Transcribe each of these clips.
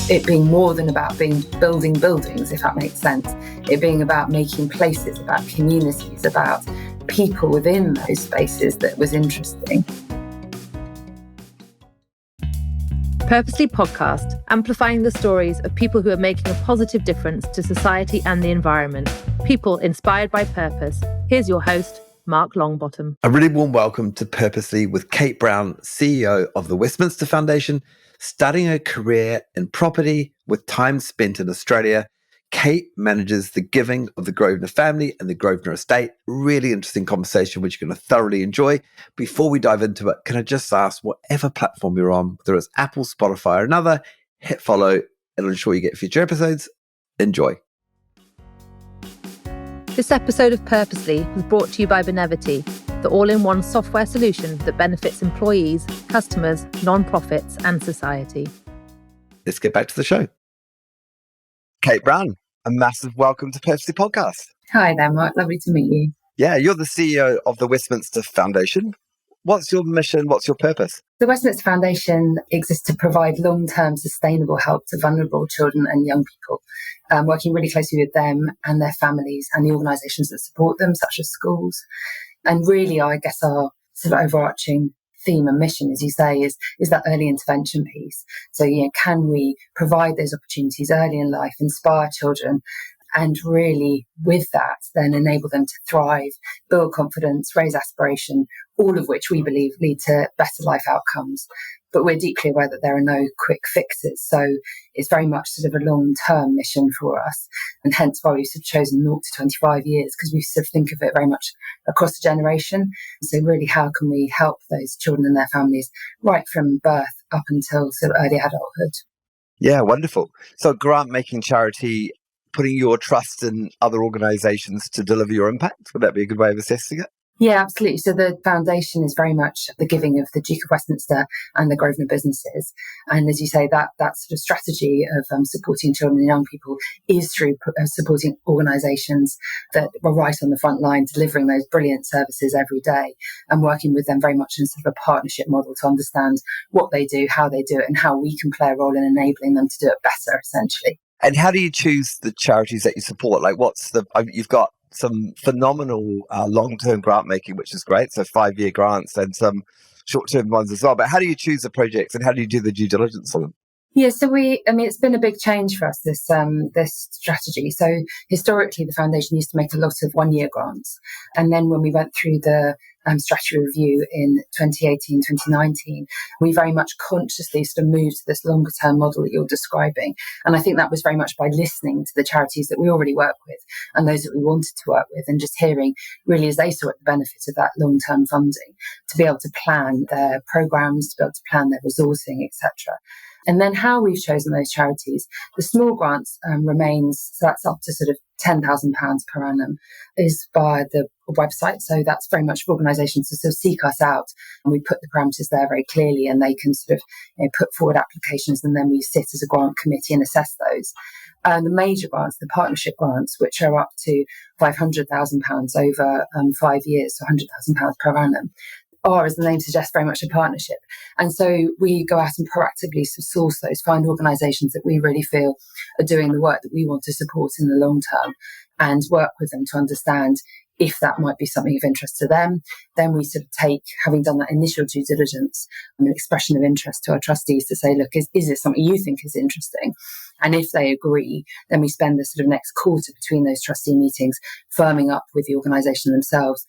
it being more than about building buildings, if that makes sense. It being about making places, about communities, about people within those spaces that was interesting. Purposely podcast, amplifying the stories of people who are making a positive difference to society and the environment. People inspired by purpose. Here's your host, Mark Longbottom. A really warm welcome to Purposely with Kate Brown, CEO of the Westminster Foundation, starting a career in property with time spent in Australia. Kate manages the giving of the Grosvenor family and the Grosvenor estate. Really interesting conversation, which you're going to thoroughly enjoy. Before we dive into it, can I just ask, whatever platform you're on, whether it's Apple, Spotify, or another, hit follow. It'll ensure you get future episodes. Enjoy. This episode of Purposely was brought to you by Benevity, the all-in-one software solution that benefits employees, customers, non-profits, and society. Let's get back to the show. Kate Brown, a massive welcome to Purposely Podcast. Hi there, Mark. Lovely to meet you. Yeah, you're the CEO of the Westminster Foundation. What's your mission? What's your purpose? The Westminster Foundation exists to provide long-term sustainable help to vulnerable children and young people, working really closely with them and their families and the organisations that support them, such as schools. And really, I guess our sort of overarching theme and mission, as you say, is that early intervention piece. So, can we provide those opportunities early in life, inspire children, and really, with that, then enable them to thrive, build confidence, raise aspiration, all of which we believe lead to better life outcomes. But we're deeply aware that there are no quick fixes. So it's very much sort of a long-term mission for us. And hence why we've sort of chosen 0 to 25 years, because we sort of think of it very much across the generation. So really, how can we help those children and their families right from birth up until sort of early adulthood? Yeah, wonderful. So grant-making charity, putting your trust in other organisations to deliver your impact, would that be a good way of assessing it? Yeah, absolutely. So the foundation is very much the giving of the Duke of Westminster and the Grosvenor businesses. And as you say, that sort of strategy of supporting children and young people is through supporting organisations that are right on the front line, delivering those brilliant services every day and working with them very much in sort of a partnership model to understand what they do, how they do it, and how we can play a role in enabling them to do it better, essentially. And how do you choose the charities that you support? Like you've got some phenomenal long-term grant making, which is great. So 5-year grants and some short-term ones as well. But how do you choose the projects and how do you do the due diligence on them? Yeah, so it's been a big change for us, this strategy. So historically, the foundation used to make a lot of 1-year grants. And then when we went through the strategy review in 2018, 2019, we very much consciously sort of moved to this longer term model that you're describing. And I think that was very much by listening to the charities that we already work with and those that we wanted to work with, and just hearing really as they saw the benefit of that long term funding to be able to plan their programs, to be able to plan their resourcing, etc. And then how we've chosen those charities, the small grants remains, so that's up to sort of £10,000 per annum, is by the website. So that's very much for organisations to sort of seek us out, and we put the parameters there very clearly, and they can sort of put forward applications, and then we sit as a grant committee and assess those. The major grants, the partnership grants, which are up to £500,000 over 5 years, so £100,000 per annum, are, as the name suggests, very much a partnership. And so we go out and proactively source those, find organisations that we really feel are doing the work that we want to support in the long term, and work with them to understand if that might be something of interest to them. Then we sort of take, having done that initial due diligence, an expression of interest to our trustees to say, look, is this something you think is interesting? And if they agree, then we spend the sort of next quarter between those trustee meetings firming up with the organisation themselves,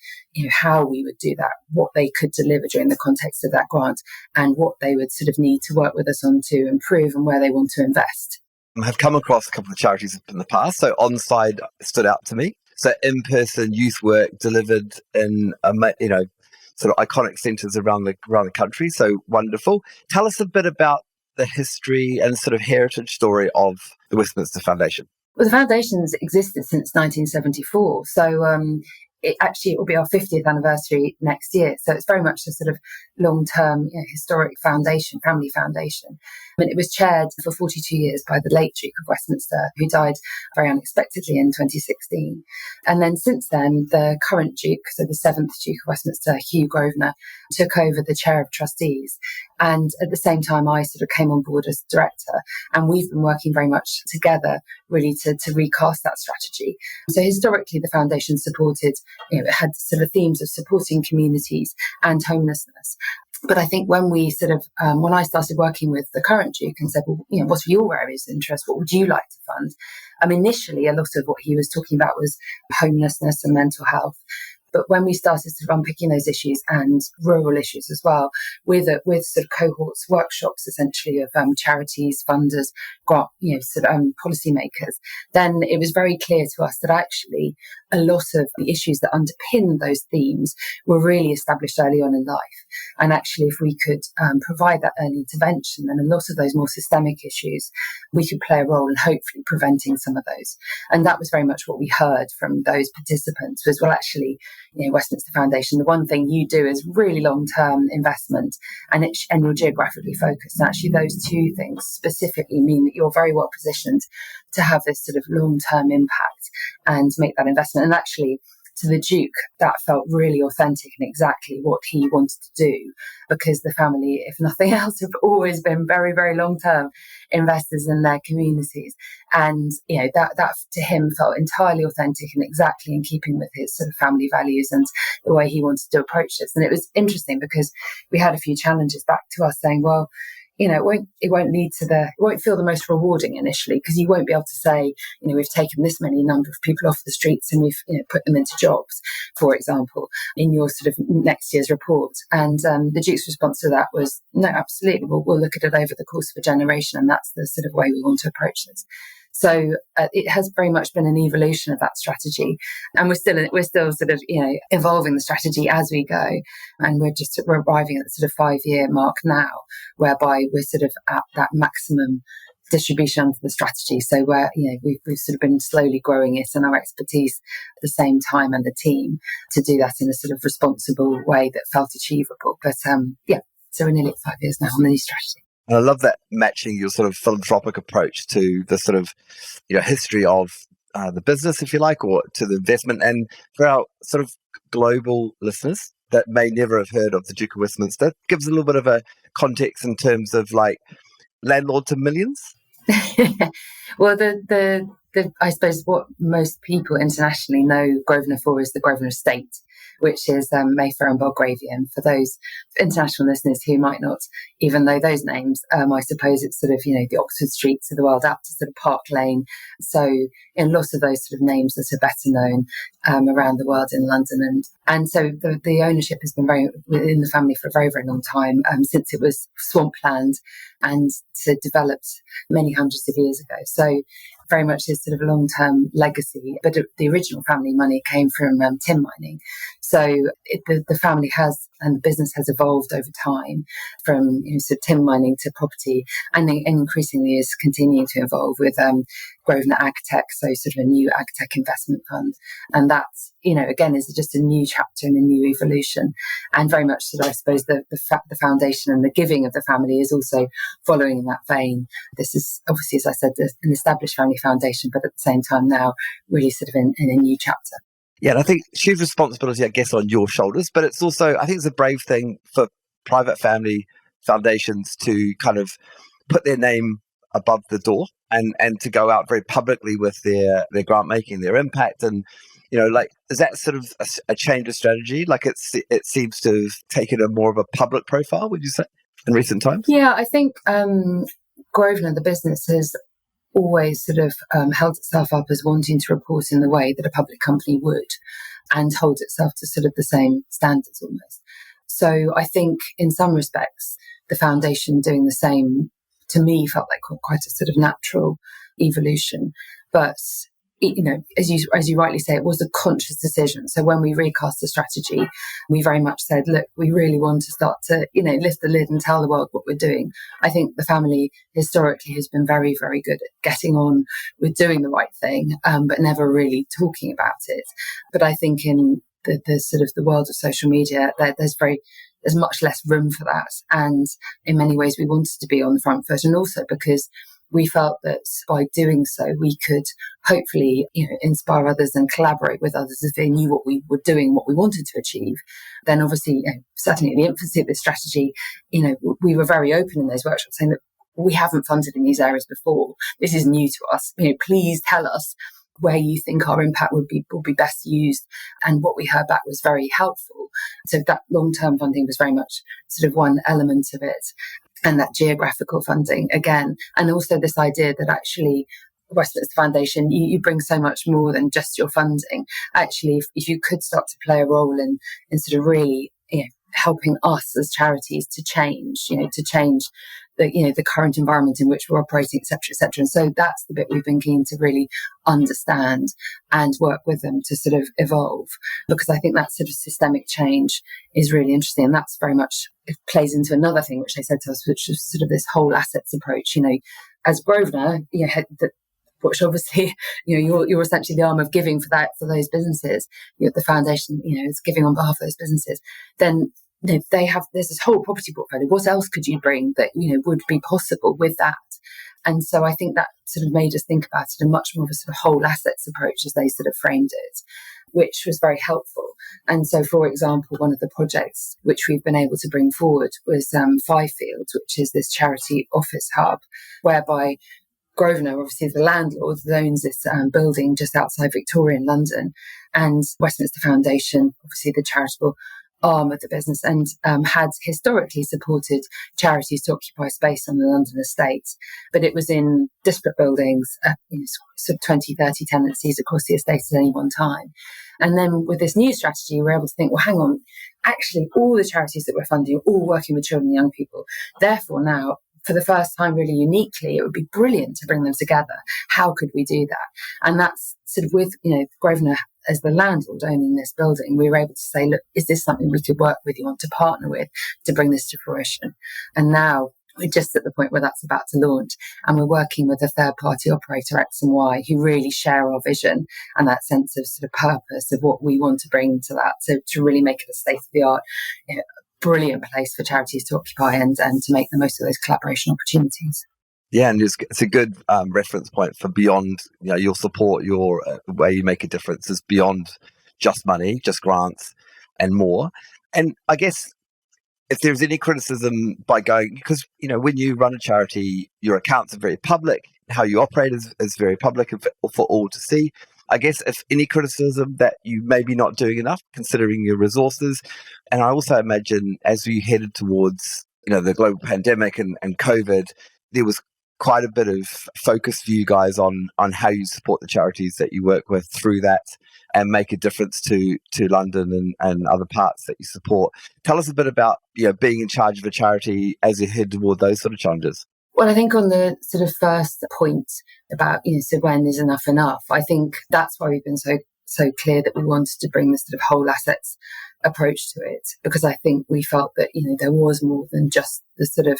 how we would do that, what they could deliver during the context of that grant, and what they would sort of need to work with us on to improve and where they want to invest. I have come across a couple of charities in the past. So Onside stood out to me. So in-person youth work delivered in, sort of iconic centres around the country. So wonderful. Tell us a bit about the history and sort of heritage story of the Westminster Foundation. Well, the foundation's existed since 1974. So it will be our 50th anniversary next year. So it's very much a sort of long-term, historic foundation, family foundation. And it was chaired for 42 years by the late Duke of Westminster, who died very unexpectedly in 2016. And then since then, the current Duke, so the 7th Duke of Westminster, Hugh Grosvenor, took over the chair of trustees. And at the same time, I sort of came on board as director. And we've been working very much together, really, to recast that strategy. So historically, the foundation supported, it had sort of themes of supporting communities and homelessness. But I think when we when I started working with the current Duke and said, well, what are your areas of interest? What would you like to fund? Initially, a lot of what he was talking about was homelessness and mental health. But when we started sort of unpicking those issues and rural issues as well, with sort of cohorts, workshops essentially of charities, funders, policymakers, then it was very clear to us that actually a lot of the issues that underpin those themes were really established early on in life. And actually, if we could provide that early intervention, then a lot of those more systemic issues, we could play a role in hopefully preventing some of those. And that was very much what we heard from those participants was, well, actually, Westminster Foundation, the one thing you do is really long-term investment and you're geographically focused. And actually those two things specifically mean that you're very well positioned to have this sort of long-term impact and make that investment. And actually, to the Duke, that felt really authentic and exactly what he wanted to do, because the family, if nothing else, have always been very, very long-term investors in their communities. And, that to him felt entirely authentic and exactly in keeping with his sort of family values and the way he wanted to approach this. And it was interesting because we had a few challenges back to us saying, well, it won't feel the most rewarding initially, because you won't be able to say, we've taken this many number of people off the streets and we've put them into jobs, for example, in your sort of next year's report. And the Duke's response to that was, no, absolutely. We'll look at it over the course of a generation, and that's the sort of way we want to approach this. So it has very much been an evolution of that strategy, and we're still sort of evolving the strategy as we go, and we're arriving at the sort of 5-year mark now, whereby we're sort of at that maximum distribution under the strategy. So where we've sort of been slowly growing it and our expertise at the same time, and the team, to do that in a sort of responsible way that felt achievable. But so we're nearly at 5 years now on the new strategy. And I love that, matching your sort of philanthropic approach to the sort of, history of the business, if you like, or to the investment. And for our sort of global listeners that may never have heard of the Duke of Westminster, gives a little bit of a context in terms of like landlord to millions. Well, I suppose what most people internationally know Grosvenor for is the Grosvenor estate, which is Mayfair and Belgravia. For those international listeners who might not even know those names, I suppose it's sort of, the Oxford Streets of the world, up to sort of Park Lane. So in lots of those sort of names that are better known around the world in London. And so the ownership has been very within the family for a very, very long time, since it was swampland and developed many hundreds of years ago. So very much his sort of long-term legacy. But the original family money came from tin mining. So the family has, and the business has evolved over time from sort of tin mining to property, and increasingly is continuing to evolve with Grosvenor AgTech, so sort of a new AgTech investment fund. And that's, again, is just a new chapter and a new evolution. And very much sort of, I suppose, the foundation and the giving of the family is also following in that vein. This is obviously, as I said, an established family foundation, but at the same time now really sort of in a new chapter. Yeah, and I think huge responsibility, I guess, on your shoulders, but it's also, I think it's a brave thing for private family foundations to kind of put their name above the door and to go out very publicly with their grant making, their impact. And, is that sort of a change of strategy? Like it seems to have taken a more of a public profile, would you say, in recent times? Yeah, I think Grosvenor, the business, has always sort of held itself up as wanting to report in the way that a public company would, and hold itself to sort of the same standards almost. So I think in some respects, the foundation doing the same, to me, felt like quite a sort of natural evolution. But as you rightly say, it was a conscious decision. So when we recast the strategy, we very much said, look, we really want to start to, lift the lid and tell the world what we're doing. I think the family historically has been very, very good at getting on with doing the right thing, but never really talking about it. But I think in the sort of the world of social media, there's very there's much less room for that. And in many ways, we wanted to be on the front foot, and also because we felt that by doing so, we could hopefully, inspire others and collaborate with others if they knew what we were doing, what we wanted to achieve. Then obviously, certainly in the infancy of this strategy, we were very open in those workshops saying that we haven't funded in these areas before. This is new to us. Please tell us where you think our impact would be best used. And what we heard back was very helpful. So that long-term funding was very much sort of one element of it. And that geographical funding again. And also this idea that actually Westminster Foundation, you bring so much more than just your funding. Actually, if you could start to play a role in sort of really, helping us as charities to change the current environment in which we're operating, et cetera, et cetera. And so that's the bit we've been keen to really understand and work with them to sort of evolve, because I think that sort of systemic change is really interesting. And that's very much, it plays into another thing which they said to us, which was sort of this whole assets approach. As Grosvenor, which obviously, you're essentially the arm of giving for those businesses. The foundation, is giving on behalf of those businesses. Then there's this whole property portfolio. What else could you bring that, would be possible with that? And so I think that sort of made us think about it in much more of a sort of whole assets approach as they sort of framed it, which was very helpful. And so, for example, one of the projects which we've been able to bring forward was Fivefields, which is this charity office hub, whereby Grosvenor, obviously the landlord, owns this building just outside Victoria in London, and Westminster Foundation, obviously the charitable arm of the business, and had historically supported charities to occupy space on the London estate. But it was in disparate buildings, sort of 20, 30 tenancies across the estate at any one time. And then with this new strategy, we're able to think, well, hang on, actually all the charities that we're funding are all working with children and young people. Therefore now, for the first time, really uniquely, it would be brilliant to bring them together. How could we do that? And that's sort of with, Grosvenor as the landlord owning this building, we were able to say, look, is this something we could work with you on to partner with to bring this to fruition? And now we're just at the point where that's about to launch, and we're working with a third-party operator, X and Y, who really share our vision and that sense of sort of purpose of what we want to bring to that, to really make it a state-of-the-art, brilliant place for charities to occupy and to make the most of those collaboration opportunities. Yeah, and it's a good reference point for beyond, your support, your way you make a difference is beyond just money, just grants and more. And I guess if there's any criticism by going, because, when you run a charity, your accounts are very public, how you operate is very public and for all to see. I guess if any criticism that you may be not doing enough, considering your resources. And I also imagine as we headed towards, the global pandemic and COVID, there was quite a bit of focus for you guys on how you support the charities that you work with through that and make a difference to London and other parts that you support. Tell us a bit about being in charge of a charity as you head toward those sort of challenges. Well, I think on the sort of first point about, so when is enough, I think that's why we've been so clear that we wanted to bring this sort of whole assets approach to it, because I think we felt that, there was more than just the sort of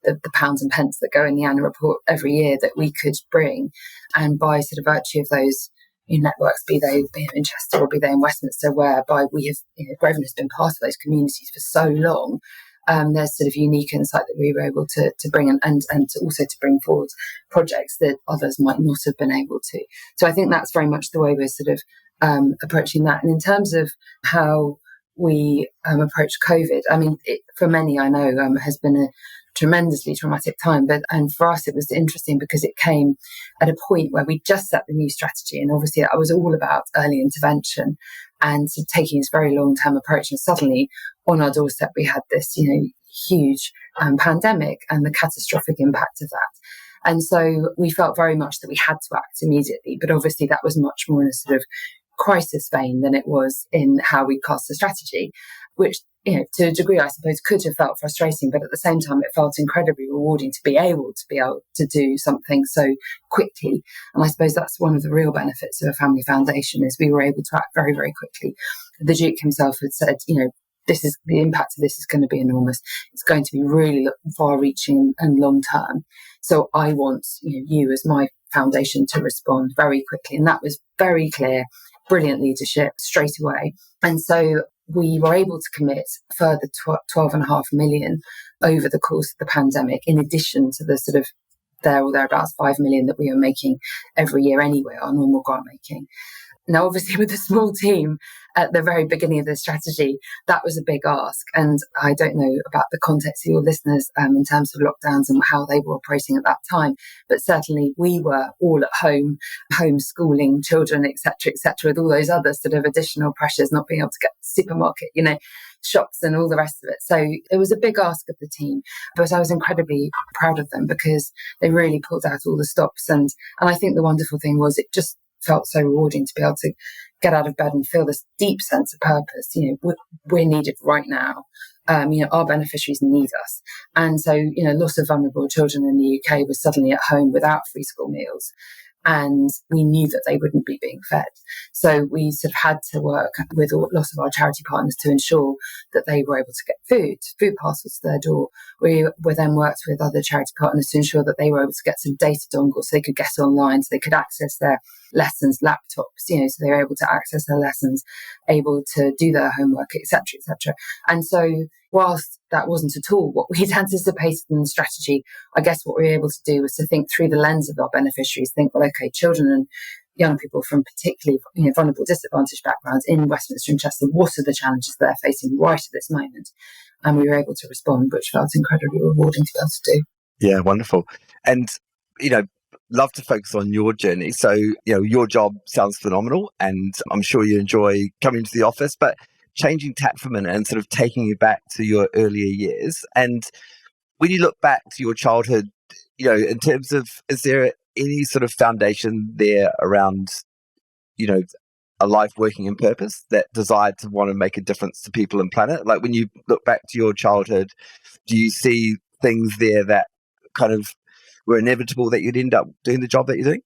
the pounds and pence that go in the annual report every year that we could bring. And by sort of virtue of those networks, be they in Chester or be they in Westminster, whereby we have, Grosvenor has been part of those communities for so long, there's sort of unique insight that we were able to bring and to also to bring forward projects that others might not have been able to. So I think that's very much the way we're sort of approaching that. And in terms of how we approach COVID, I mean, for many I know has been a tremendously traumatic time, and for us it was interesting because it came at a point where we just set the new strategy, and obviously that was all about early intervention and sort of taking this very long-term approach, and suddenly on our doorstep we had this huge pandemic and the catastrophic impact of that. And so we felt very much that we had to act immediately, but obviously that was much more in a sort of crisis vein than it was in how we cast the strategy, which to a degree, I suppose, could have felt frustrating, but at the same time, it felt incredibly rewarding to be able to do something so quickly. And I suppose that's one of the real benefits of a family foundation, is we were able to act very, very quickly. The Duke himself had said, the impact of this is going to be enormous. It's going to be really far-reaching and long-term. So I want you as my foundation to respond very quickly. And that was very clear, brilliant leadership straight away. And so we were able to commit a further 12.5 million over the course of the pandemic, in addition to the sort of there or thereabouts 5 million that we were making every year anyway, our normal grant making. Now, obviously, with a small team at the very beginning of the strategy, that was a big ask. And I don't know about the context of your listeners in terms of lockdowns and how they were operating at that time. But certainly we were all at home, homeschooling children, et cetera, with all those other sort of additional pressures, not being able to get to the supermarket, shops and all the rest of it. So it was a big ask of the team, but I was incredibly proud of them because they really pulled out all the stops. And I think the wonderful thing was it just felt so rewarding to be able to get out of bed and feel this deep sense of purpose. We're needed right now. Our beneficiaries need us. And so, lots of vulnerable children in the UK were suddenly at home without free school meals. And we knew that they wouldn't be being fed. So we sort of had to work with lots of our charity partners to ensure that they were able to get food parcels to their door. We then worked with other charity partners to ensure that they were able to get some data dongles so they could get online, so they could access their lessons, laptops, so they were able to access their lessons, able to do their homework, etc., etc. And so whilst that wasn't at all what we'd anticipated in the strategy, I guess what we were able to do was to think through the lens of our beneficiaries, think, well, okay, children and young people from particularly vulnerable, disadvantaged backgrounds in Westminster and Chester, what are the challenges they're facing right at this moment? And we were able to respond, which felt incredibly rewarding to be able to do. Yeah, wonderful. And, love to focus on your journey. So, your job sounds phenomenal and I'm sure you enjoy coming to the office, but changing tack for a minute and sort of taking you back to your earlier years. And when you look back to your childhood, in terms of, is there any sort of foundation there around, a life working in purpose, that desire to want to make a difference to people and planet? Like when you look back to your childhood, do you see things there that kind of were inevitable that you'd end up doing the job that you're doing?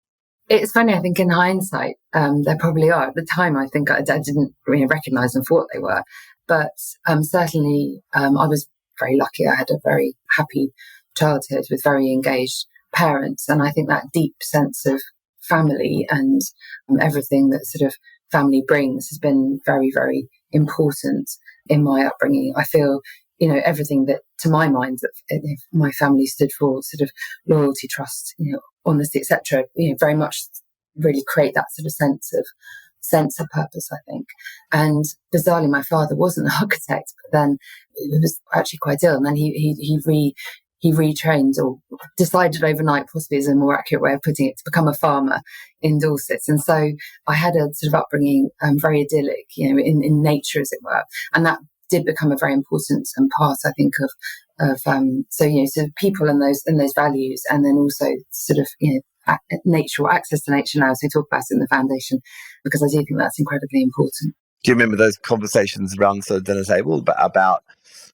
It's funny, I think in hindsight, there probably are. At the time, I think I didn't really recognise them for what they were. But certainly, I was very lucky. I had a very happy childhood with very engaged parents. And I think that deep sense of family and everything that sort of family brings has been very, very important in my upbringing. I feel everything that, to my mind, that my family stood for, sort of loyalty, trust, honesty, etc. Very much really create that sort of sense of purpose, I think. And bizarrely, my father was an architect, but then he was actually quite ill, and then he retrained, or decided overnight, possibly is a more accurate way of putting it, to become a farmer in Dorset. And so I had a sort of upbringing, very idyllic, in nature, as it were, and that did become a very important part, I think, of so people and those values, and then also sort of nature, or access to nature now, as we talk about it in the foundation, because I do think that's incredibly important. Do you remember those conversations around the dinner table about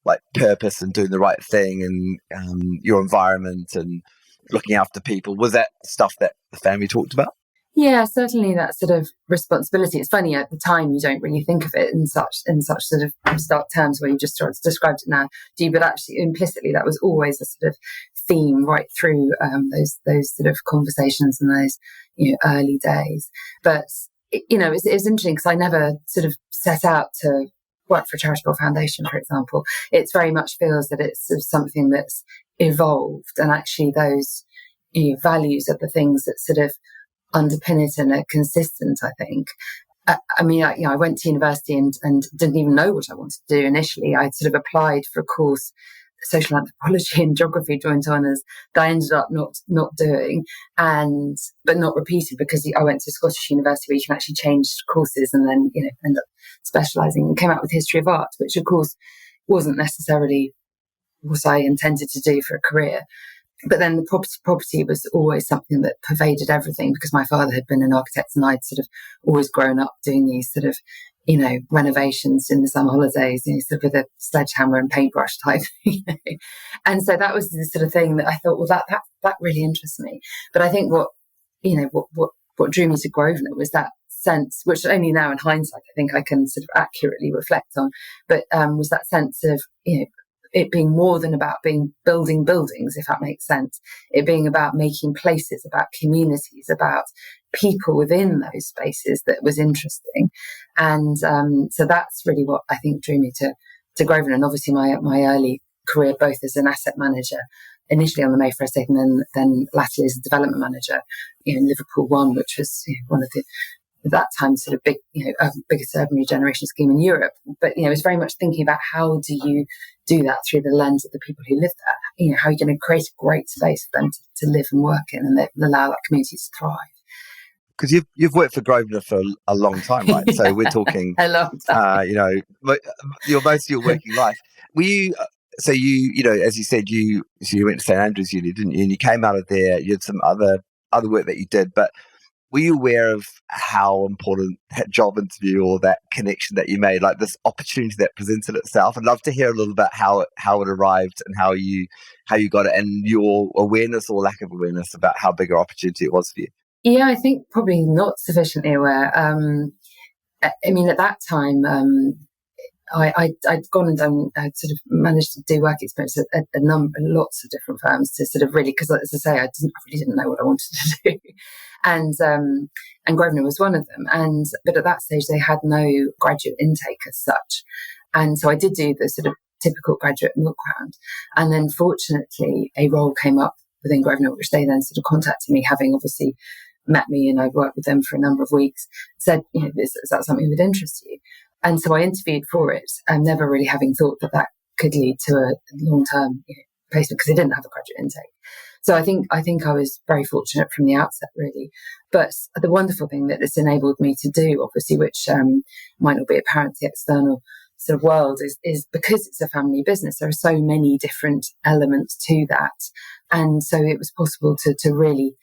like purpose and doing the right thing and your environment and looking after people? Was that stuff that the family talked about? Yeah, certainly that sort of responsibility. It's funny, at the time you don't really think of it in such sort of stark terms, where you just sort of described it now, but actually implicitly that was always a sort of theme right through those sort of conversations and those early days. But it's interesting because I never sort of set out to work for a charitable foundation, for example. It very much feels that it's sort of something that's evolved, and actually those values are the things that sort of underpin it and are consistent, I think. I went to university and didn't even know what I wanted to do initially. I sort of applied for a course, social anthropology and geography joint honours, that I ended up not doing, but not repeated, because I went to Scottish University where you can actually change courses and then end up specialising, and came out with history of art, which of course wasn't necessarily what I intended to do for a career. But then the property was always something that pervaded everything, because my father had been an architect and I'd sort of always grown up doing these sort of, renovations in the summer holidays, sort of with a sledgehammer and paintbrush type. And so that was the sort of thing that I thought, well, that really interests me. But I think what drew me to Grosvenor was that sense, which only now in hindsight I think I can sort of accurately reflect on, but was that sense of, it being more than about building buildings, if that makes sense. It being about making places, about communities, about people within those spaces that was interesting. And so that's really what I think drew me to Grosvenor. And obviously my early career, both as an asset manager, initially on the Mayfair estate, and then latterly as a development manager, in Liverpool One, which was one of the, at that time, sort of biggest urban regeneration scheme in Europe. But, it was very much thinking about how do you do that through the lens of the people who live there? How are you going to create a great space for them to live and work in, and allow that community to thrive? Because you've worked for Grosvenor for a long time, right? So we're talking a long time. Most of your working life. Were you? So as you said, you went to St Andrews Uni, didn't you? And you came out of there. You had some other work that you did, but were you aware of how important that job interview or that connection that you made, like this opportunity that presented itself? I'd love to hear a little bit how it arrived and how you got it, and your awareness or lack of awareness about how big an opportunity it was for you. Yeah, I think probably not sufficiently aware. At that time, I'd gone and done, I'd sort of managed to do work experience at lots of different firms to sort of really, because as I say, I really didn't know what I wanted to do. And Grosvenor was one of them. But at that stage, they had no graduate intake as such. And so I did do the sort of typical graduate milk round. And then fortunately, a role came up within Grosvenor, which they then sort of contacted me, having obviously met me, and I'd worked with them for a number of weeks, said, is that something that would interest you? And so I interviewed for it, never really having thought that could lead to a long-term placement, because they didn't have a graduate intake. So I think I was very fortunate from the outset, really. But the wonderful thing that it's enabled me to do, obviously, which might not be apparent to the external sort of world, is because it's a family business, there are so many different elements to that. And so it was possible to really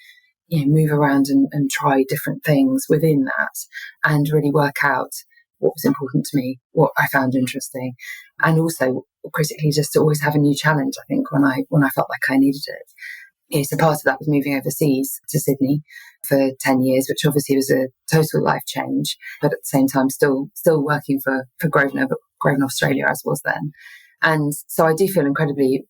move around and try different things within that, and really work out what was important to me, what I found interesting, and also critically just to always have a new challenge. I think when I felt like I needed it. So part of that was moving overseas to Sydney for 10 years, which obviously was a total life change, but at the same time still working for Grosvenor, but Grosvenor Australia as was then. And so I do feel incredibly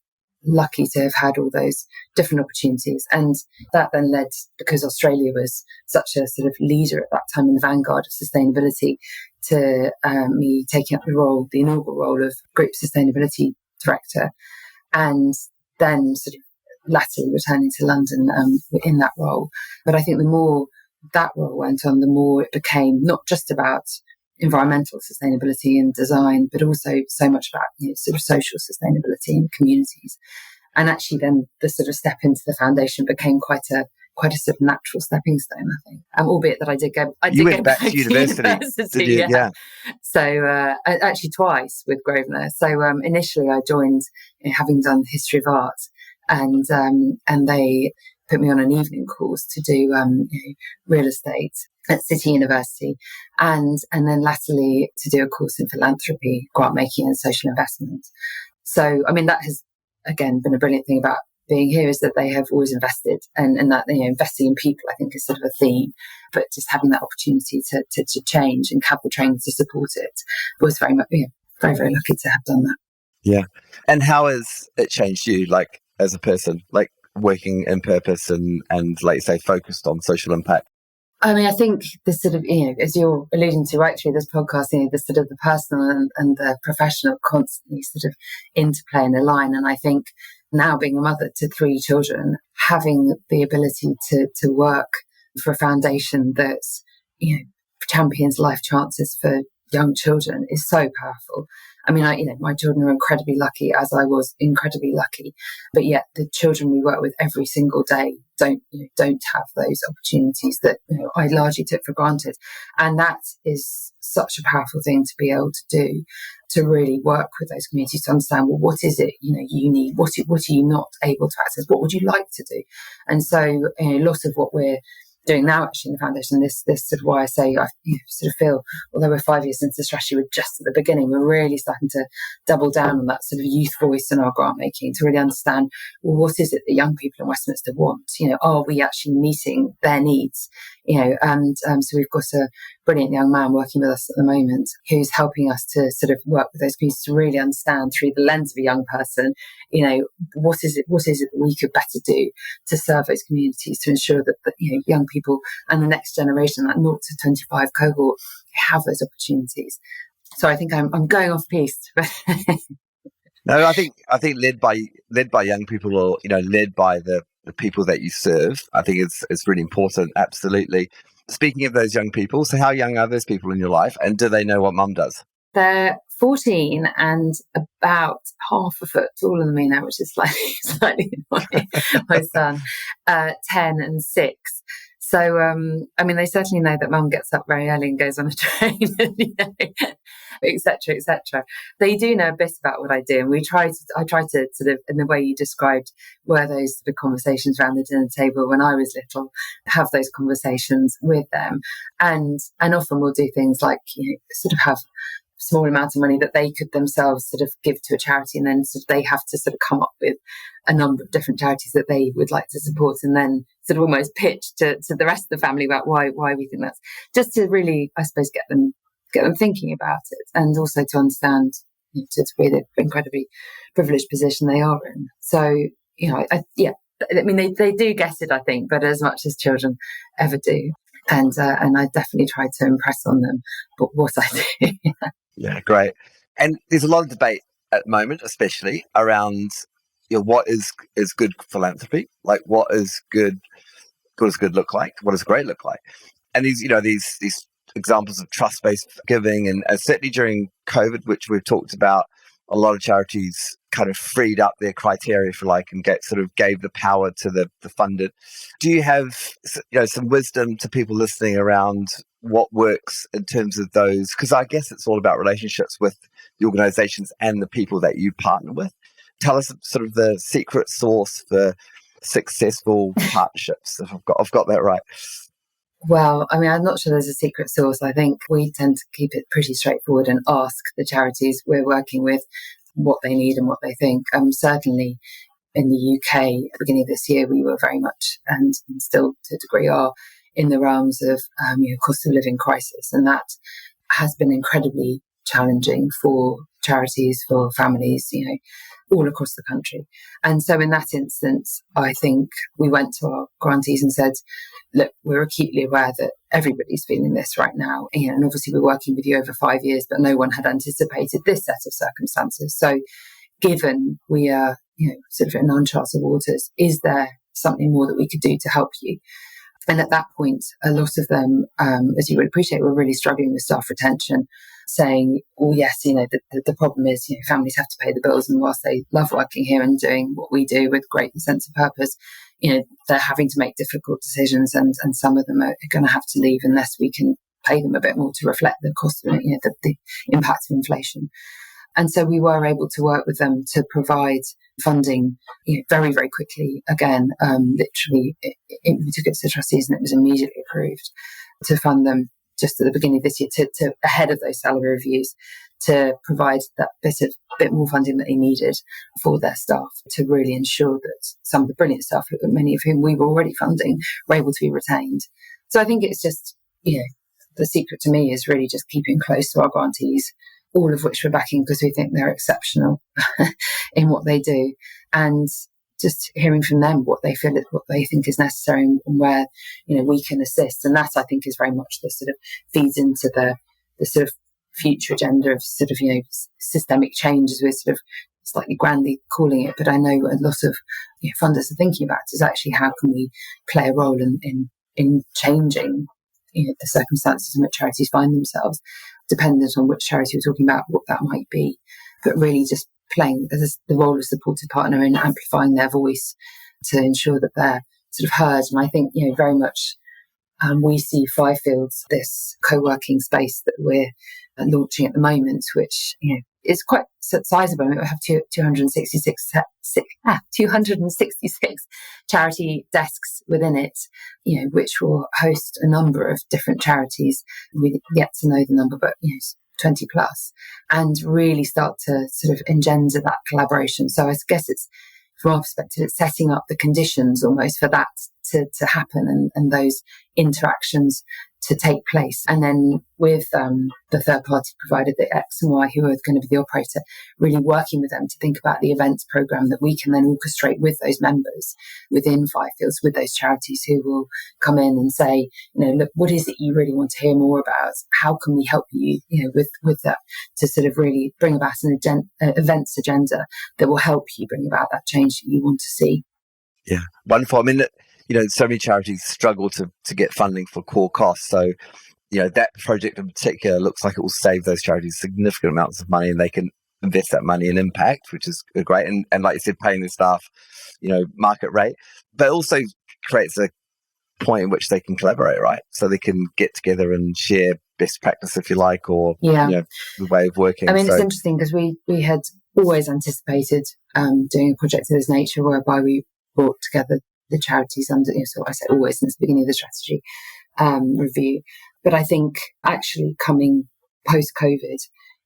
lucky to have had all those different opportunities. And that then led, because Australia was such a sort of leader at that time in the vanguard of sustainability, to me taking up the inaugural role of Group Sustainability Director, and then sort of latterly returning to London in that role. But I think the more that role went on, the more it became not just about environmental sustainability and design, but also so much about sort of social sustainability and communities. And actually then the sort of step into the foundation became quite a sort of natural stepping stone, I think. Albeit that I did go back to university. Did you? Yeah. So actually twice with Grosvenor. So initially I joined having done history of art, and they put me on an evening course to do real estate at City University, and then latterly to do a course in philanthropy, grant making and social investment. So that has again been a brilliant thing about being here, is that they have always invested, and that investing in people, I think, is sort of a theme. But just having that opportunity to change and have the training to support it was very much very, very lucky to have done that. Yeah. And how has it changed you, like as a person, like working in purpose and like you say, focused on social impact? I think the sort of, as you're alluding to right through this podcast, the sort of the personal and the professional constantly sort of interplay and align. And I think now, being a mother to 3 children, having the ability to work for a foundation that, champions life chances for young children is so powerful. My children are incredibly lucky, as I was incredibly lucky, but yet the children we work with every single day don't have those opportunities that I largely took for granted. And that is such a powerful thing to be able to do, to really work with those communities to understand, well, what is it, you need? What are you not able to access? What would you like to do? And so a lot of what we're doing now actually in the foundation, this sort of why I say I sort of feel, although we're 5 years into the strategy, we're just at the beginning, we're really starting to double down on that sort of youth voice in our grant making, to really understand, well, what is it that young people in Westminster want? Are we actually meeting their needs? So we've got a brilliant young man working with us at the moment who's helping us to sort of work with those communities to really understand through the lens of a young person, what is it that we could better do to serve those communities to ensure that young people and the next generation, that 0 to 25 cohort, have those opportunities. So I think I'm going off piste. No, I think led by young people, or led by the people that you serve, I think it's really important. Absolutely. Speaking of those young people, so how young are those people in your life, and do they know what mum does? They're 14 and about half a foot taller than me now, which is slightly annoying. My son, 10 and 6. So, they certainly know that mum gets up very early and goes on a train, et cetera, et cetera. They do know a bit about what I do. And I try to sort of, in the way you described, were those sort of conversations around the dinner table when I was little, have those conversations with them. And often we'll do things like, sort of have small amounts of money that they could themselves sort of give to a charity, and then sort of they have to sort of come up with a number of different charities that they would like to support, and then sort of almost pitch to the rest of the family about why we think that's, just to really, I suppose, get them thinking about it, and also to understand to a degree the incredibly privileged position they are in. So they do get it, I think, but as much as children ever do. And I definitely try to impress on them what I do. Yeah, great. And there's a lot of debate at the moment, especially around what is good philanthropy, like what does good look like, what does great look like, and these examples of trust-based giving, and certainly during COVID, which we've talked about, a lot of charities kind of freed up their criteria, if you like, and gave the power to the funded. Do you have some wisdom to people listening around what works in terms of those? Because I guess it's all about relationships with the organizations and the people that you partner with. Tell us sort of the secret sauce for successful partnerships, if I've got that right. Well, I'm not sure there's a secret sauce. I think we tend to keep it pretty straightforward and ask the charities we're working with what they need and what they think. Certainly in the UK, at the beginning of this year, we were very much, and still to a degree are, in the realms of cost of living crisis. And that has been incredibly challenging for charities, for families, all across the country. And so in that instance, I think we went to our grantees and said, look, we're acutely aware that everybody's feeling this right now. And obviously we're working with you over 5 years, but no one had anticipated this set of circumstances. So given we are, sort of in uncharted waters, is there something more that we could do to help you? And at that point, a lot of them, as you would appreciate, were really struggling with staff retention, saying, oh, yes, the problem is, families have to pay the bills. And whilst they love working here and doing what we do with great sense of purpose, they're having to make difficult decisions. And some of them are going to have to leave unless we can pay them a bit more to reflect the cost of the impact of inflation. And so we were able to work with them to provide funding very, very quickly. Again, literally, we took it to the trustees and it was immediately approved to fund them just at the beginning of this year, to ahead of those salary reviews, to provide that bit more funding that they needed for their staff, to really ensure that some of the brilliant staff, many of whom we were already funding, were able to be retained. So I think it's just, the secret to me is really just keeping close to our grantees, all of which we're backing because we think they're exceptional in what they do, and just hearing from them what they feel, what they think is necessary, and where we can assist. And that, I think, is very much the sort of feeds into the sort of future agenda of sort of systemic change, as we're sort of slightly grandly calling it. But I know a lot of funders are thinking about is actually how can we play a role in changing the circumstances in which charities find themselves, dependent on which charity we're talking about, what that might be, but really just playing as the role of supportive partner in amplifying their voice to ensure that they're sort of heard. And I think, very much we see Fivefields, this co-working space that we're launching at the moment, which, is quite sizable. We have 266 charity desks within it, which will host a number of different charities. We yet to know the number, but 20 plus, and really start to sort of engender that collaboration. So I guess it's, from our perspective, it's setting up the conditions almost for that to happen, and those interactions to take place. And then with the third party provider, the X and Y, who are going to be the operator, really working with them to think about the events program that we can then orchestrate with those members within Firefields, with those charities who will come in and say, look, what is it you really want to hear more about? How can we help you, with that, to sort of really bring about an events agenda that will help you bring about that change that you want to see. Yeah, wonderful. I mean, so many charities struggle to get funding for core costs. So, that project in particular looks like it will save those charities significant amounts of money, and they can invest that money in impact, which is great. And like you said, paying the staff, market rate, but also creates a point in which they can collaborate, right? So they can get together and share best practice, if you like, or the way of working. I mean, it's interesting because we had always anticipated doing a project of this nature, whereby we brought together the charities under, so I say always since the beginning of the strategy review. But I think actually coming post-COVID,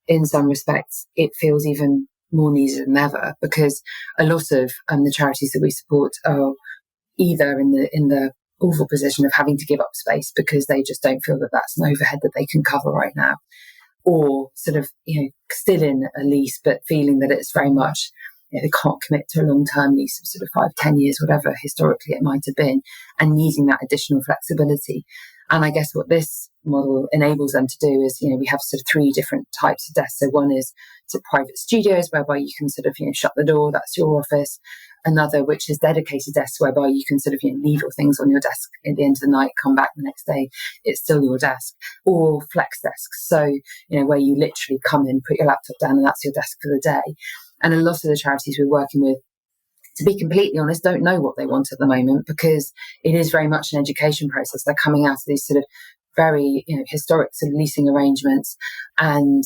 in some respects, it feels even more needed than ever, because a lot of the charities that we support are either in the awful position of having to give up space because they just don't feel that that's an overhead that they can cover right now, or sort of, still in a lease, but feeling that it's very much, they can't commit to a long-term lease of sort of 5-10 years, whatever historically it might have been, and needing that additional flexibility. And I guess what this model enables them to do is, we have sort of 3 different types of desks. So one is sort of private studios, whereby you can sort of, shut the door, that's your office. Another, which is dedicated desks, whereby you can sort of, leave your things on your desk at the end of the night, come back the next day, it's still your desk. Or flex desks. So, where you literally come in, put your laptop down, and that's your desk for the day. And a lot of the charities we're working with, to be completely honest, don't know what they want at the moment, because it is very much an education process. They're coming out of these sort of very, historic sort of leasing arrangements, and,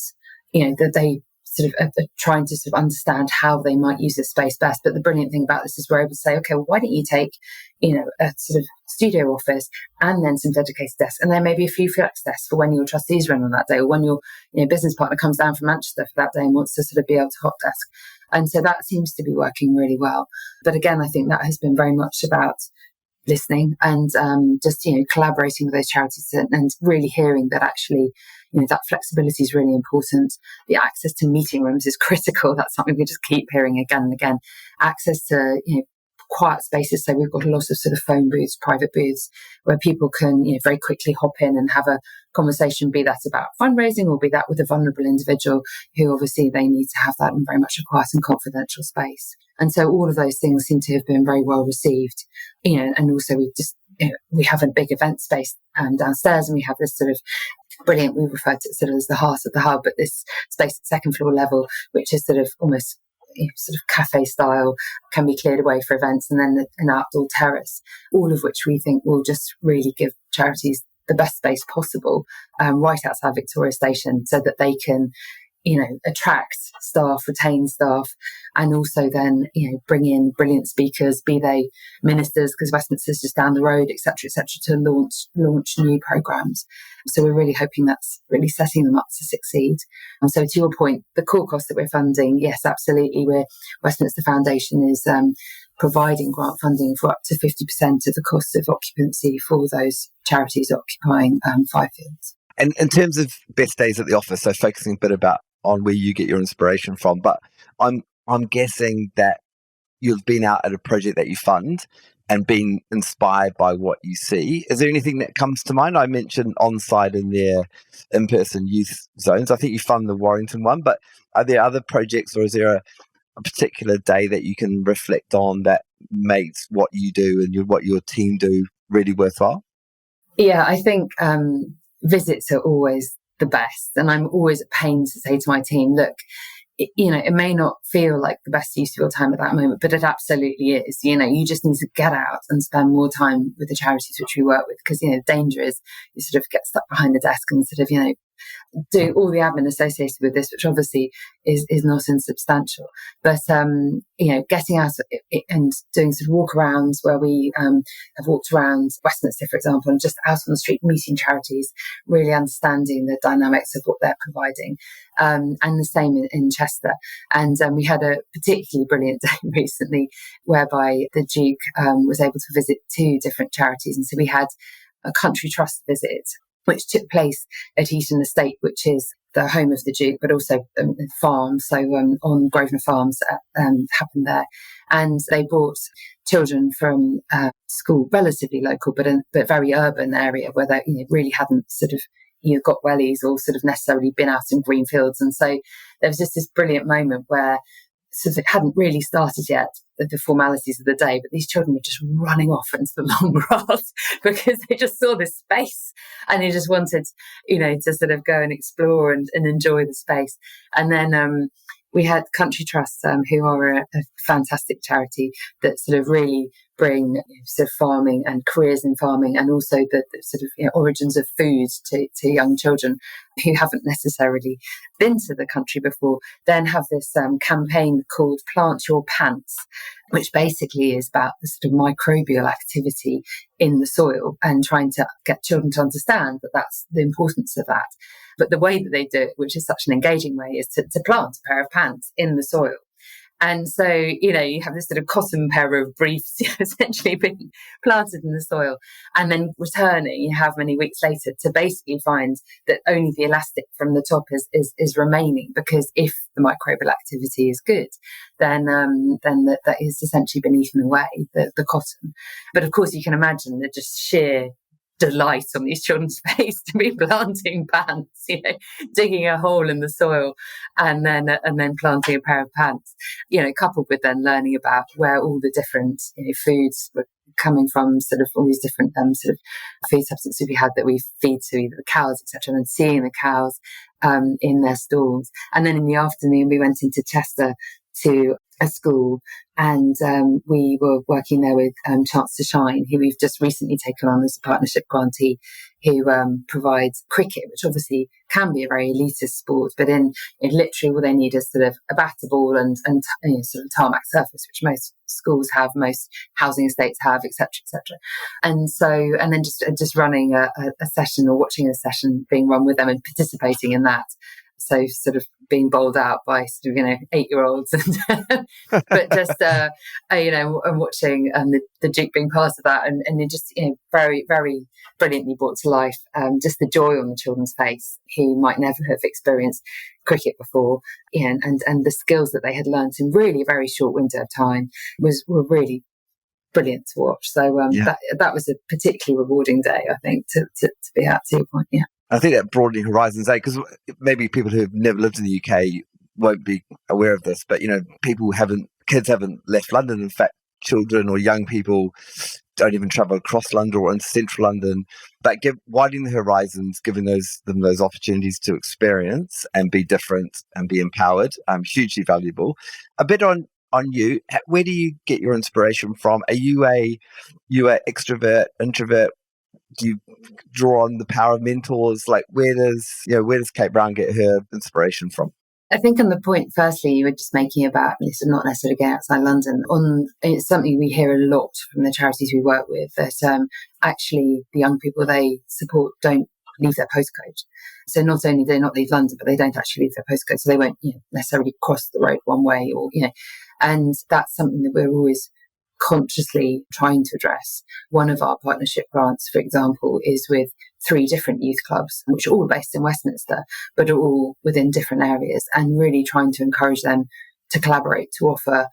that they sort of are trying to sort of understand how they might use this space best. But the brilliant thing about this is we're able to say, okay, well, why don't you take, a sort of studio office and then some dedicated desks, and then maybe a few flex desks for when your trustees run on that day, or when your business partner comes down from Manchester for that day and wants to sort of be able to hot desk. And so that seems to be working really well. But again, I think that has been very much about listening and just, collaborating with those charities and really hearing that actually, that flexibility is really important. The access to meeting rooms is critical. That's something we just keep hearing again and again. Access to, quiet spaces. So we've got a lot of sort of phone booths, private booths, where people can, very quickly hop in and have a conversation, be that about fundraising or be that with a vulnerable individual who obviously they need to have that in very much a quiet and confidential space. And so all of those things seem to have been very well received, and also we just, we have a big event space downstairs, and we have this sort of brilliant, we refer to it sort of as the heart of the hub, but this space at second floor level, which is sort of almost sort of cafe style, can be cleared away for events, and then an outdoor terrace, all of which we think will just really give charities the best space possible right outside Victoria Station, so that they can attract staff, retain staff, and also then, bring in brilliant speakers, be they ministers, because Westminster's just down the road, etc., to launch new programmes. So we're really hoping that's really setting them up to succeed. And so to your point, the core costs that we're funding, yes, absolutely. Westminster Foundation is providing grant funding for up to 50% of the cost of occupancy for those charities occupying Firefields. And in terms of best days at the office, so focusing a bit on where you get your inspiration from, but I'm guessing that you've been out at a project that you fund and been inspired by what you see. Is there anything that comes to mind? I mentioned on-site in their in-person youth zones. I think you fund the Warrington one, but are there other projects, or is there a particular day that you can reflect on that makes what you do and what your team do really worthwhile? Yeah, I think visits are always the best. And I'm always at pains to say to my team, look, it may not feel like the best use of your time at that moment, but it absolutely is. You just need to get out and spend more time with the charities which we work with, because, the danger is you sort of get stuck behind the desk and sort of, do all the admin associated with this, which obviously is not insubstantial. But, getting out and doing sort of walk-arounds where we have walked around Westminster, for example, and just out on the street meeting charities, really understanding the dynamics of what they're providing. And the same in Chester. And we had a particularly brilliant day recently whereby the Duke was able to visit 2 different charities. And so we had a country trust visit which took place at Eton Estate, which is the home of the Duke, but also farms. So on Grosvenor Farms happened there. And they brought children from school, relatively local, but very urban area where they really hadn't sort of got wellies or sort of necessarily been out in green fields. And so there was just this brilliant moment where sort of it hadn't really started yet, the formalities of the day, but these children were just running off into the long grass because they just saw this space and they just wanted, to sort of go and explore and enjoy the space. And then we had Country Trust, who are a fantastic charity that sort of really bring sort of farming and careers in farming, and also the sort of origins of food to young children who haven't necessarily been to the country before. Then have this campaign called Plant Your Pants, which basically is about the sort of microbial activity in the soil and trying to get children to understand that that's the importance of that. But the way that they do it, which is such an engaging way, is to plant a pair of pants in the soil. And so, you have this sort of cotton pair of briefs essentially being planted in the soil and then returning how many weeks later to basically find that only the elastic from the top is remaining, because if the microbial activity is good, then that is essentially been eaten away, the cotton. But of course, you can imagine the just sheer delight on these children's face to be planting pants, digging a hole in the soil and then planting a pair of pants, coupled with then learning about where all the different foods were coming from, sort of all these different sort of food substances we had that we feed to either the cows, etc., and seeing the cows in their stalls. And then in the afternoon we went into Chester to a school, and we were working there with Chance to Shine, who we've just recently taken on as a partnership grantee, who provides cricket, which obviously can be a very elitist sport, but in literally all they need is sort of a bat, a ball, and sort of tarmac surface, which most schools have, most housing estates have, etc., etc. And then just running a session or watching a session being run with them and participating in that. So sort of being bowled out by sort of 8-year-olds, but just and watching the Duke being part of that, and it just very, very brilliantly brought to life just the joy on the children's face who might never have experienced cricket before, and the skills that they had learnt in really a very short window of time were really brilliant to watch. So that was a particularly rewarding day, I think, to be at, to your point. Yeah. I think that broadening horizons, because maybe people who have never lived in the UK won't be aware of this, but kids haven't left London. In fact, children or young people don't even travel across London or into central London. But widening the horizons, giving them those opportunities to experience and be different and be empowered, hugely valuable. A bit on you. Where do you get your inspiration from? Are you a extrovert, introvert? Do you draw on the power of mentors? Like, where does Kate Brown get her inspiration from? I think on the point, firstly, you were just making about this, not necessarily going outside London. It's something we hear a lot from the charities we work with, that actually the young people they support don't leave their postcode. So not only do they not leave London, but they don't actually leave their postcode. So they won't necessarily cross the road one way, and that's something that we're always consciously trying to address. One of our partnership grants, for example, is with 3 different youth clubs, which are all based in Westminster, but are all within different areas, and really trying to encourage them to collaborate, to offer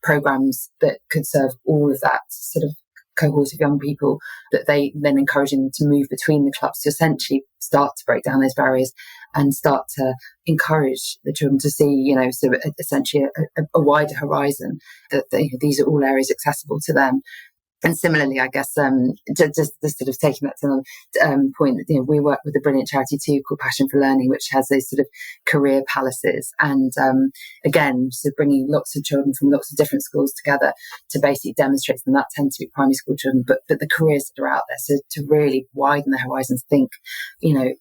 programs that could serve all of that sort of cohort of young people, that they then encouraging them to move between the clubs to essentially start to break down those barriers and start to encourage the children to see, sort of essentially a wider horizon, that these are all areas accessible to them. And similarly, I guess, just sort of taking that to another point, we work with a brilliant charity too called Passion for Learning, which has those sort of career palaces. And again, so bringing lots of children from lots of different schools together to basically demonstrate to them. That tend to be primary school children, but the careers that are out there. So to really widen their horizons, think,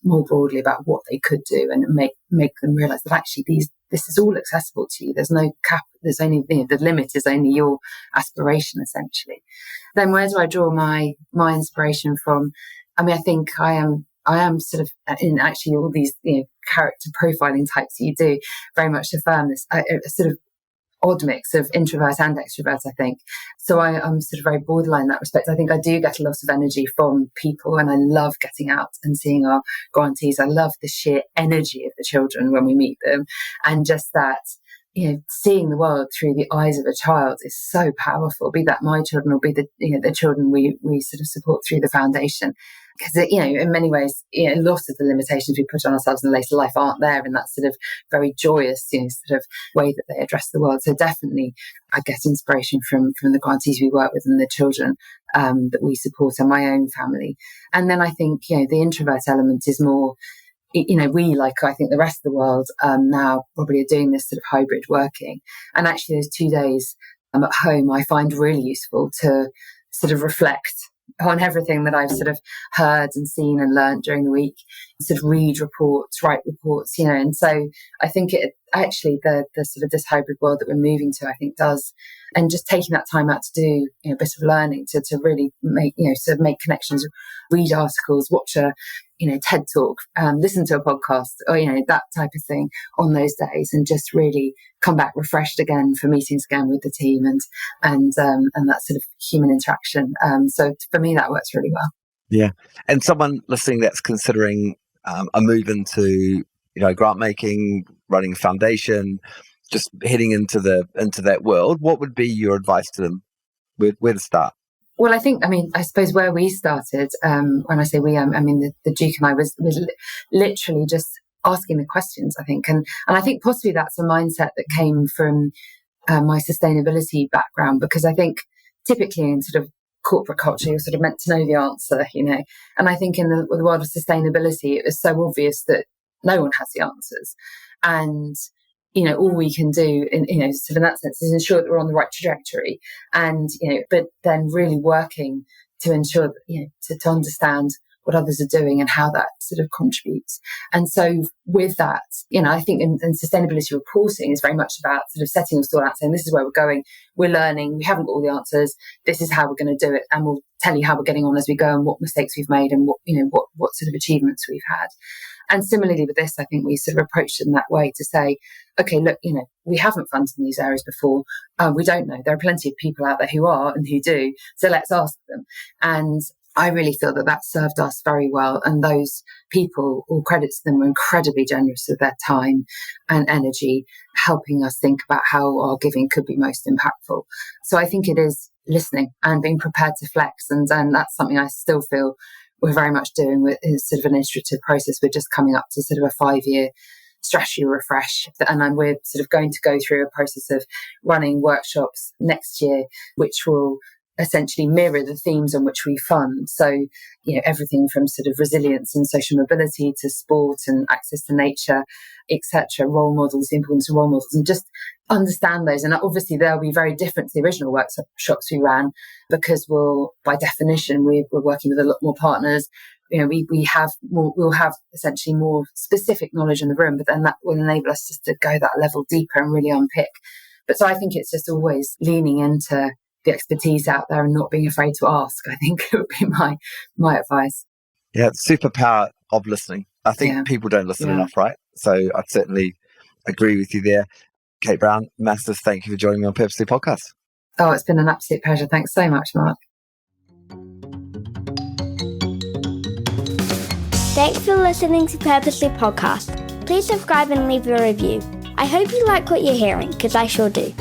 more broadly about what they could do, and make them realise that actually this is all accessible to you. There's no cap. There's only the limit is only your aspiration, essentially. Then where do I draw my inspiration from? I mean, I think I am sort of in actually all these character profiling types that you do very much affirm this. I sort of odd mix of introvert and extrovert, I think. So I'm sort of very borderline in that respect. I think I do get a lot of energy from people, and I love getting out and seeing our grantees. I love the sheer energy of the children when we meet them, and just that, seeing the world through the eyes of a child is so powerful, be that my children or be the children we sort of support through the foundation. Because, in many ways, a lot of the limitations we put on ourselves in later life aren't there in that sort of very joyous, sort of way that they address the world. So definitely I get inspiration from the grantees we work with and the children that we support and my own family. And then I think, the introvert element is more, we, like I think the rest of the world now probably are doing this sort of hybrid working. And actually those 2 days at home, I find really useful to sort of reflect on everything that I've sort of heard and seen and learned during the week, sort of read reports, write reports, and so I think it actually the sort of this hybrid world that we're moving to, I think does, and just taking that time out to do a bit of learning to really make, sort of make connections, read articles, watch a TED talk, listen to a podcast, or that type of thing on those days, and just really come back refreshed again for meetings again with the team and that sort of human interaction. So for me, that works really well. Yeah, and someone listening that's considering a move into grant making, running a foundation, just heading into that world, what would be your advice to them? Where to start? Well, I suppose where we started, when I say we, the Duke and I was literally just asking the questions, I think. And I think possibly that's a mindset that came from my sustainability background, because I think typically in sort of corporate culture, you're sort of meant to know the answer, And I think in the world of sustainability, it was so obvious that no one has the answers. And all we can do sort of in that sense is ensure that we're on the right trajectory, and, but then really working to ensure that, to understand what others are doing and how that sort of contributes. And so with that, I think in sustainability reporting is very much about sort of setting your stall out, saying this is where we're going, we're learning, we haven't got all the answers, this is how we're going to do it, and we'll tell you how we're getting on as we go and what mistakes we've made and what sort of achievements we've had. And similarly with this, I think we sort of approached it in that way to say, okay, look, we haven't funded in these areas before. We don't know. There are plenty of people out there who are and who do. So let's ask them. And I really feel that served us very well. And those people, all credit to them, were incredibly generous with their time and energy, helping us think about how our giving could be most impactful. So I think it is listening and being prepared to flex. And that's something I still feel we're very much doing with sort of an iterative process. We're just coming up to sort of a 5-year strategy refresh. And we're sort of going to go through a process of running workshops next year, which will essentially mirror the themes on which we fund. So, everything from sort of resilience and social mobility to sport and access to nature, etc., role models, the importance of role models, and just understand those. And obviously they'll be very different to the original workshops we ran, because by definition, we're working with a lot more partners. We'll have essentially more specific knowledge in the room, but then that will enable us just to go that level deeper and really unpick. But so I think it's just always leaning into the expertise out there and not being afraid to ask, I think it would be my advice. Yeah, it's superpower of listening. I think people don't listen enough, right? So I'd certainly agree with you there. Kate Brown, massive thank you for joining me on Purposely Podcast. Oh, it's been an absolute pleasure. Thanks so much, Mark. Thanks for listening to Purposely Podcast. Please subscribe and leave a review. I hope you like what you're hearing, because I sure do.